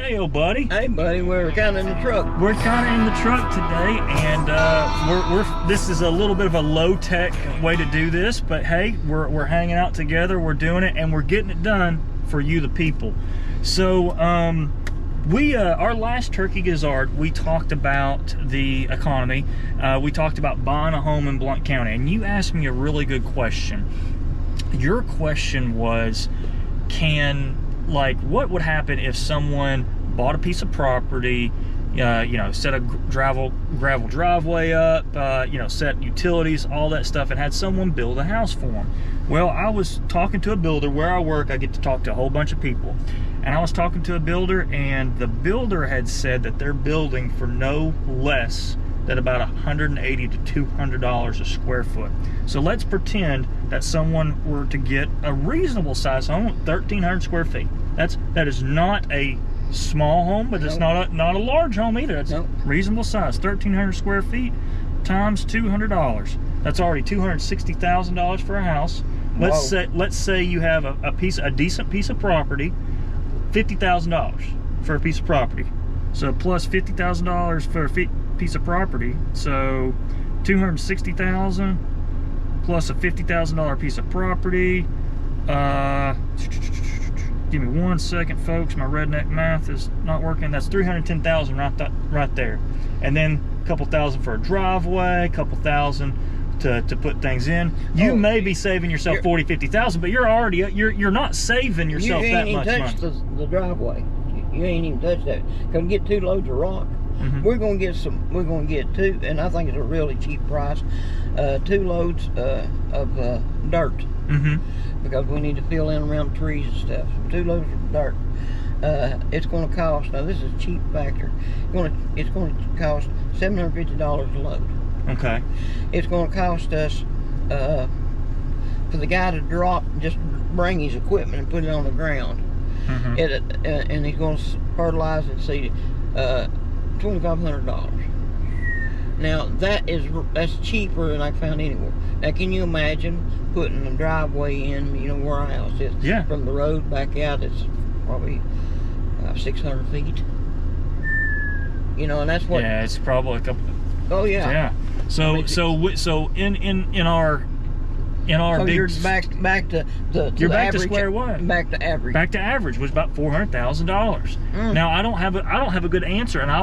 Hey, old buddy. Hey, buddy, we're kind of in the truck. We're kind of in the truck today, and this is a little bit of a low-tech way to do this, but hey, we're hanging out together, we're doing it, and we're getting it done for you, the people. So, our last Turkey Gizzard, we talked about the economy. We talked about buying a home in Blount County, and you asked me a really good question. Your question was, what would happen if someone bought a piece of property, set a gravel driveway up, set utilities, all that stuff, and had someone build a house for them? Well, I was talking to a builder. Where I work, I get to talk to a whole bunch of people. And I was talking to a builder, and the builder had said that they're building for no less than about $180 to $200 a square foot. So let's pretend that someone were to get a reasonable size home, 1,300 square feet. That is not a small home, but it's not a large home either. It's reasonable size, 1,300 square feet times $200. That's already $260,000 for a house. Let's say you have a decent piece of property, $50,000 for a piece of property. So plus $50,000 for a piece of property. So $260,000 plus a $50,000 piece of property. Give me 1 second, folks. My redneck math is not working. That's $310,000 right there. And then a couple thousand for a driveway, a couple thousand to put things in. You may be saving yourself $40,000-$50,000, but you're not saving yourself that much money. You ain't even touched the driveway. You ain't even touched that. Gonna get 2 loads of rock. Mm-hmm. We're gonna get 2, and I think it's a really cheap price. 2 loads of dirt. Mm-hmm. Because we need to fill in around trees and stuff. So 2 loads of dirt. It's going to cost, now this is a cheap factor, it's going to cost $750 a load. Okay. It's going to cost us, for the guy to just bring his equipment and put it on the ground. Mm-hmm. And he's going to fertilize and seed it, $2,500. Now that's cheaper than I found anywhere. Now can you imagine putting a driveway in, where our house is? Yeah. From the road back out, it's probably 600 feet. And that's what. Yeah, it's probably a couple. Oh yeah. Yeah. So in our big. You're back to you're back average, to square one. Back to average. Back to average was about $400,000. Now I don't have a good answer, and I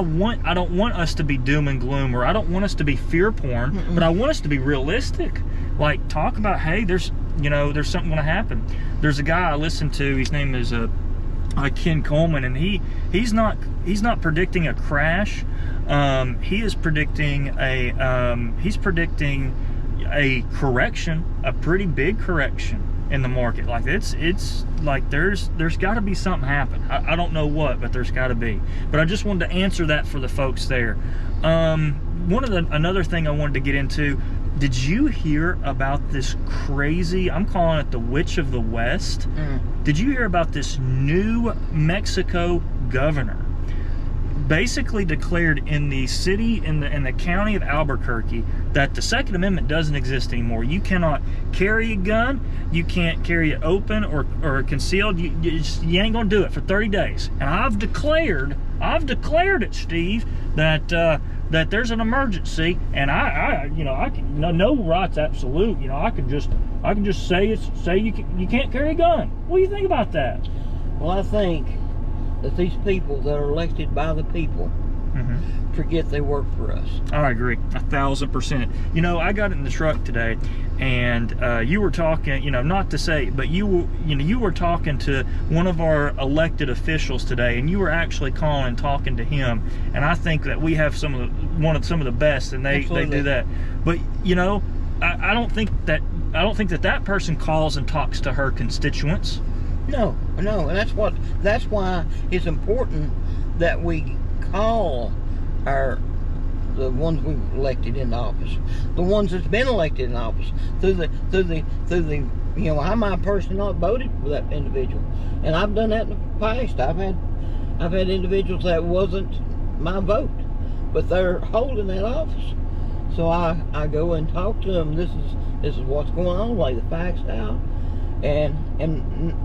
don't want us to be doom and gloom, or I don't want us to be fear porn, but I want us to be realistic. Like, talk about, hey, there's something going to happen. There's a guy I listen to. His name is Ken Coleman, and he's not predicting a crash. He is predicting a correction, a pretty big correction in the market. Like it's like there's got to be something happen. I don't know what, but there's got to be. But I just wanted to answer that for the folks there. Another thing I wanted to get into. Did you hear about this crazy, I'm calling it the Witch of the West? Did you hear about this New Mexico governor? Basically declared in the city, in the county of Albuquerque, that the Second Amendment doesn't exist anymore. You cannot carry a gun, you can't carry it open or concealed. You ain't gonna do it for 30 days. And I've declared it, Steve, that there's an emergency, and I can, no right's absolute. I can just say you can't carry a gun. What do you think about that? Well, I think that these people that are elected by the people forget they work for us. I agree, 1,000%. I got in the truck today, and you were talking, not to say, but you were talking to one of our elected officials today, and you were actually calling and talking to him. And I think that we have some of the best, and they do that. But I don't think that person calls and talks to her constituents. No, and that's why it's important that we call the ones we've elected in office, the ones that's been elected in office, through the I might personally not voted for that individual, and I've done that in the past. I've had individuals that wasn't my vote, but they're holding that office, so I go and talk to them. This is what's going on. Lay the facts out. And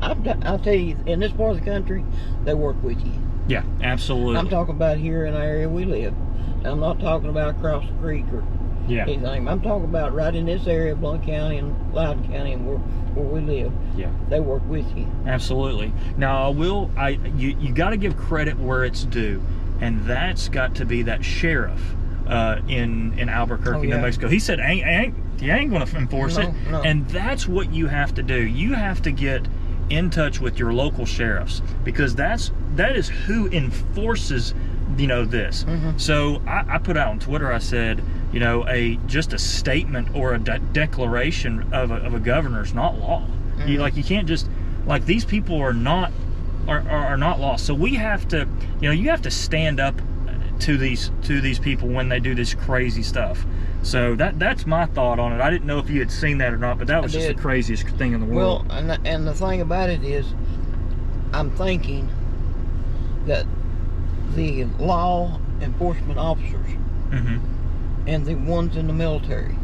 I'll tell you, in this part of the country, they work with you. Yeah, absolutely. I'm talking about here in the area we live. I'm not talking about across the creek or anything. I'm talking about right in this area of Blount County and Loudoun County and where we live. Yeah. They work with you. Absolutely. Now, you got to give credit where it's due, and that's got to be that sheriff in Albuquerque, New Mexico. He said, you ain't going to enforce it. No. And that's what you have to do. You have to get in touch with your local sheriffs, because that is who enforces this. So I put out on Twitter, I said, just a statement or a declaration of a governor is not law. You can't just, these people are not law. So we have to, you have to stand up to these people when they do this crazy stuff. So that's my thought on it. I didn't know if you had seen that or not, but that was just the craziest thing in the world. Well, and the thing about it is, I'm thinking that the law enforcement officers and the ones in the military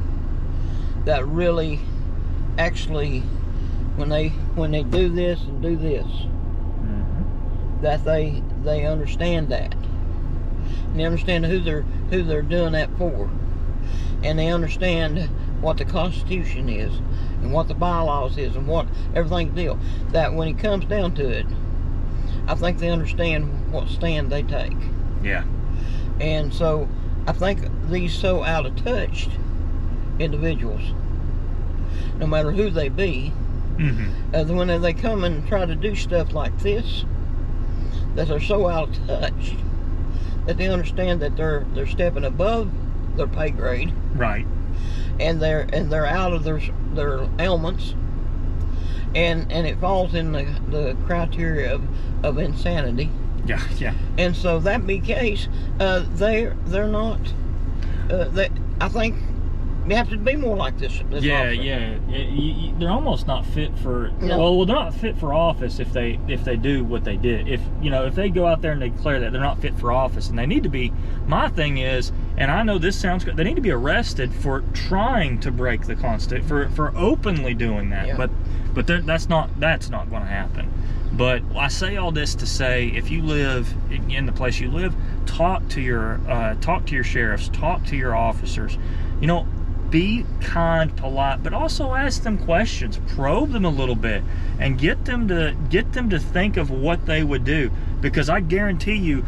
that really actually, when they do this and do this, that they understand that, and they understand who they're doing that for, and they understand what the Constitution is and what the bylaws is and what everything deal. That when it comes down to it, I think they understand what stand they take. Yeah. And so I think these so out of touch individuals, no matter who they be, when they come and try to do stuff like this, that they're so out of touch that they understand that they're stepping above their pay grade, right? And they're out of their elements, and it falls in the criteria of insanity. Yeah. And so that be case, they're not. I think you have to be more like this. They're almost not fit for. No. Well, they're not fit for office if they do what they did. If they go out there and they declare that they're not fit for office, and they need to be. My thing is, and I know this sounds good, they need to be arrested for trying to break the Constitution, for openly doing that. Yeah. But that's not going to happen. But I say all this to say, if you live in the place you live, talk to your sheriffs, talk to your officers. Be kind, polite, but also ask them questions, probe them a little bit, and get them to think of what they would do. Because I guarantee you,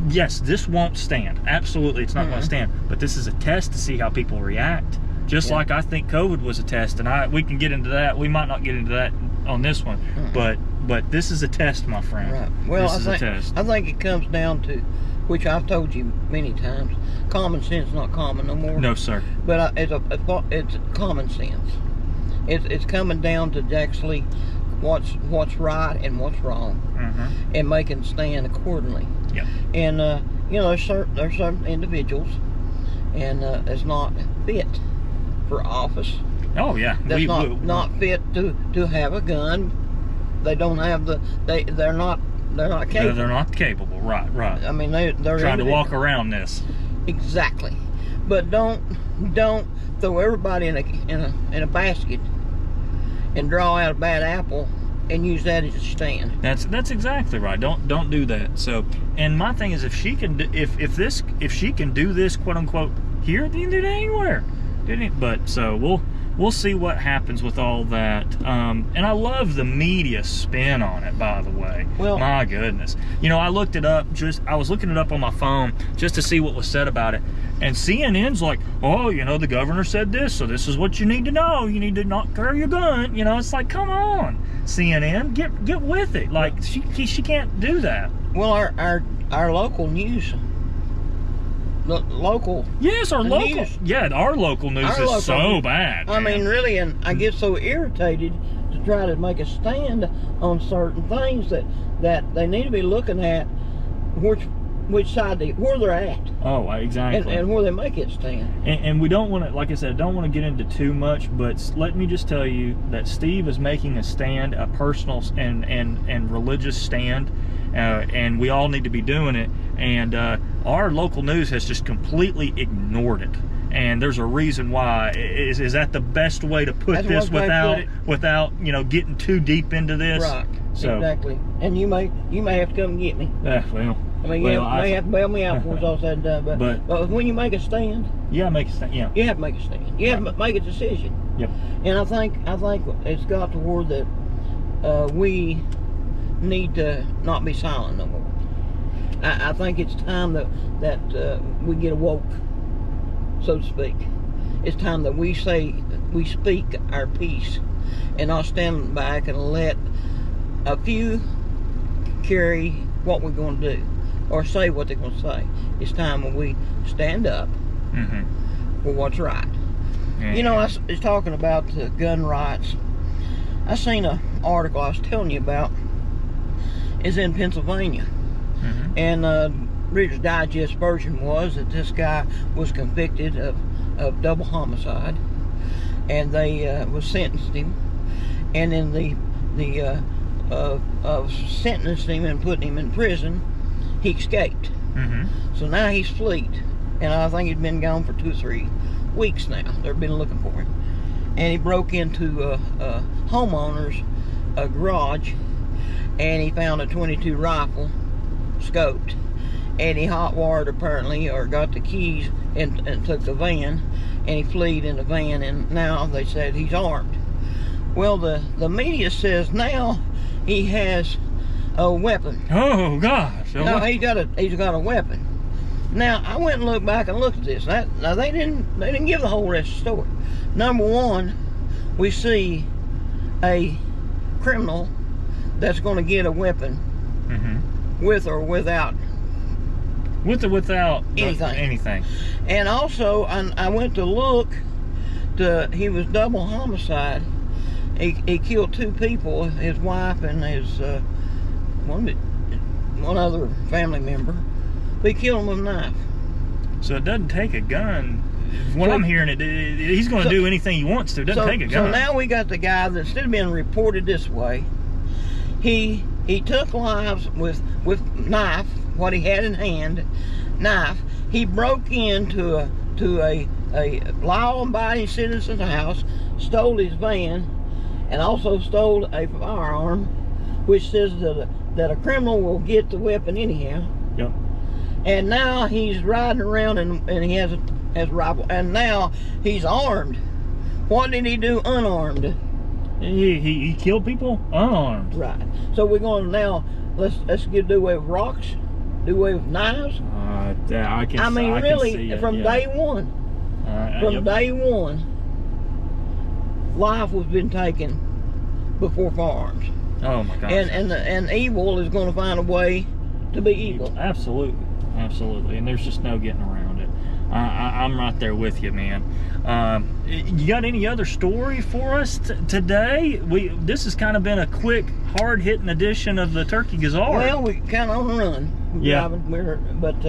yes, this won't stand. Absolutely, it's not going to stand. But this is a test to see how people react. Just like I think COVID was a test, and we can get into that. We might not get into that on this one, but this is a test, my friend. Right. Well, this is a test. I think it comes down to, which I've told you many times, common sense not common no more. No, sir. But it's common sense. It's coming down to actually what's right and what's wrong, and making stand accordingly. Yeah. And there's certain individuals, and it's not fit for office. Oh yeah. That's not fit to have a gun. They don't have they're not capable. They're not capable. Right. I mean, they're trying to walk around this. Exactly. But don't throw everybody in a basket and draw out a bad apple and use that as a stand. That's exactly right. Don't do that. So, and my thing is, if she can do this, quote unquote, here, then you can do it anywhere. But so we'll see what happens with all that. And I love the media spin on it, by the way. Well, my goodness. I looked it up, I was looking it up on my phone just to see what was said about it. And CNN's like, oh, the governor said this, so this is what you need to know. You need to not carry your gun. It's like, come on, CNN, get with it. Like, she can't do that. Well, our local news. Local. Yes, our local. News. Yeah, our local news is so bad. I mean, really, and I get so irritated to try to make a stand on certain things that they need to be looking at which side where they're at. Oh, exactly. And where they make it stand. And we don't want to, like I said, don't want to get into too much, but let me just tell you that Steve is making a stand, a personal and religious stand. And we all need to be doing it, and our local news has just completely ignored it, and there's a reason why. Is that the best way to put this without getting too deep into this? Right. So exactly. And you may have to come and get me. Well. I mean, you may have to bail me out before it's all said and done. But when you make a stand, you gotta make a stand. Yeah. You have to make a stand. You have to make a decision. Yep. And I think it's got to where that we need to not be silent no more. I think it's time that we get awoke, so to speak. It's time that we speak our piece and not stand back and let a few carry what we're going to do or say what they're going to say. It's time when we stand up for what's right. Yeah. You know, I was talking about gun rights. I seen an article I was telling you about. It's in Pennsylvania. And Reader's Digest version was that this guy was convicted of double homicide, and they was sentenced him, and then of sentencing him and putting him in prison, he escaped. So now he's fled, and I think he's been gone for 2 or 3 weeks now. They've been looking for him, and he broke into a homeowner's garage, and he found a .22 rifle, scoped, and he hot wired apparently, or got the keys and took the van, and he fled in the van, and now they said he's armed. Well, the media says now he has a weapon. Oh gosh! No, he's got a weapon. Now I went and looked back and looked at this. Now they didn't give the whole rest of the story. Number one, we see a criminal that's going to get a weapon with or without. With or without anything. And also, I went to look. He was double homicide. He killed 2 people, his wife and his one other family member. But he killed him with a knife. So it doesn't take a gun. When I'm hearing it, he's going to do anything he wants to. It doesn't take a gun. So now we got the guy that instead of being reported this way, he took lives with knife, what he had in hand, knife. He broke into a law-abiding citizen's house, stole his van, and also stole a firearm, which says that a criminal will get the weapon anyhow. Yep. And now he's riding around and he has a rifle, and now he's armed. What did he do unarmed? He killed people unarmed. Right. So we're going to now let's do away with rocks, do away with knives. I mean, really, from day one. From day one, life was been taken before firearms. Oh my gosh. And evil is going to find a way to be evil. Absolutely. And there's just no getting around it. I'm right there with you, man. You got any other story for us today? This has kind of been a quick, hard-hitting edition of the Turkey Gizzard. Well, we kind of on the run. Yeah. But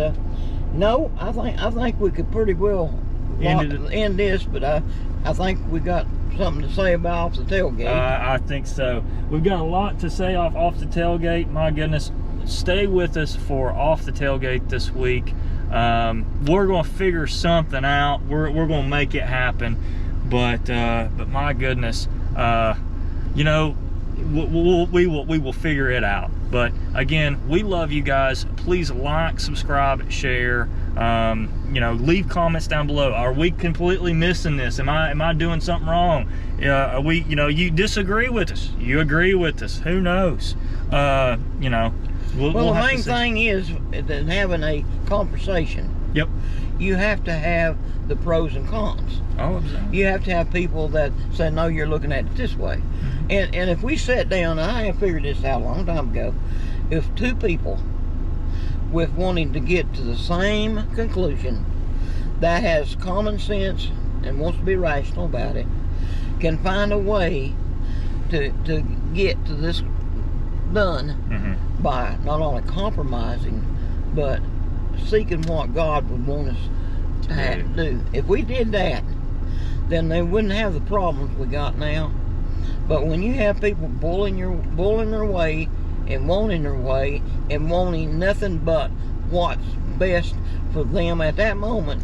no, I think we could pretty well end this. But I think we got something to say about off the tailgate. I think so. We've got a lot to say off the tailgate. My goodness, stay with us for off the tailgate this week. We're going to figure something out. We're going to make it happen. But my goodness, you know, we will figure it out. But again, we love you guys. Please like, subscribe, share. You know, leave comments down below. Are we completely missing this? Am I doing something wrong? Are we, you know, you disagree with us, you agree with us, who knows? You know, we'll the main thing is that having a conversation. Yep. You have to have the pros and cons. Oh, exactly. You have to have people that say, no, you're looking at it this way. And if we sat down, and I have figured this out a long time ago, if 2 people with wanting to get to the same conclusion that has common sense and wants to be rational about it can find a way to get to this done by not only compromising but seeking what God would want us to do. If we did that, then they wouldn't have the problems we got now. But when you have people bullying their way and wanting their way and wanting nothing but what's best for them at that moment,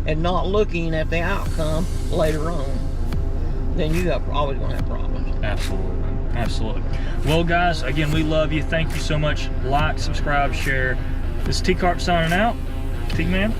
and not looking at the outcome later on, then you always going to have problems. Absolutely. Absolutely. Well, guys, again, we love you. Thank you so much. Like, subscribe, share. This is Tcarp signing out. Tman.